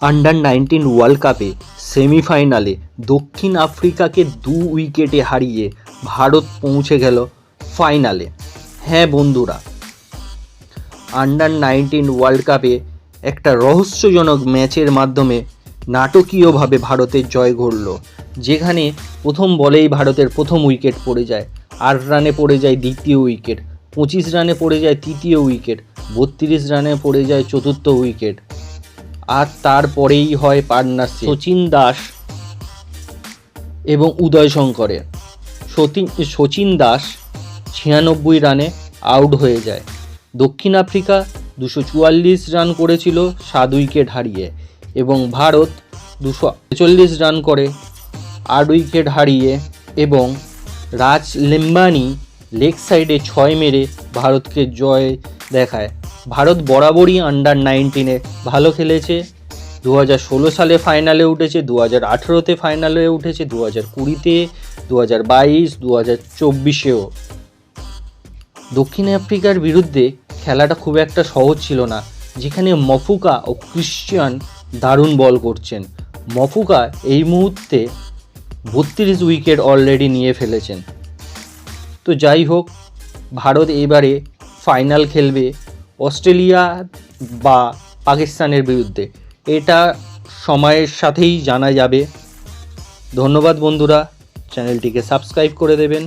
Under-19 world কাপে সেমিফাইনালে দক্ষিণ আফ্রিকাকে 2 উইকেটে হারিয়ে ভারত পৌঁছে গেল ফাইনালে। হ্যাঁ বন্ধুরা, আন্ডার-19 ওয়ার্ল্ড কাপে একটা রহস্যজনক ম্যাচের মাধ্যমে নাটকীয়ভাবে ভারতের জয় ঘটল, যেখানে প্রথম বলেই ভারতের প্রথম উইকেট পড়ে যায়, 8 রানে পড়ে যায় দ্বিতীয় উইকেট, 25 রানে পড়ে যায় তৃতীয় উইকেট, 32 রানে পড়ে যায় চতুর্থ উইকেট, আর তারপরেই হয় পার্টনারশিপ সচিন দাস এবং উদয় শঙ্করের। সচিন দাস 96 রানে আউট হয়ে যায়। দক্ষিণ আফ্রিকা 244 রান করেছিল 7 উইকেট হারিয়ে, এবং ভারত 241 রান করে 8 উইকেট হারিয়ে, এবং রাজ লিম্বানি লেগ সাইডে 6 মেরে ভারতকে জয় দেখায়। ভারত বরাবরই আন্ডার-19 ভালো খেলেছে। 2016 সালে ফাইনালে উঠেছে, 2018তে ফাইনালে উঠেছে, 2020তে, 2022, 2024-এও। দক্ষিণ আফ্রিকার বিরুদ্ধে খেলাটা খুব একটা সহজ ছিল না, যেখানে মফুকা ও ক্রিশ্চিয়ান দারুণ বল করছেন। মফুকা এই মুহূর্তে 32 উইকেট অলরেডি নিয়ে ফেলেছেন। তো যাই হোক, ভারত এবারে ফাইনাল খেলবে অস্ট্রেলিয়া বা পাকিস্তানের বিরুদ্ধে। এটা সময়ের সাথেই জানা যাবে। ধন্যবাদ বন্ধুরা, চ্যানেলটিকে সাবস্ক্রাইব করে দেবেন।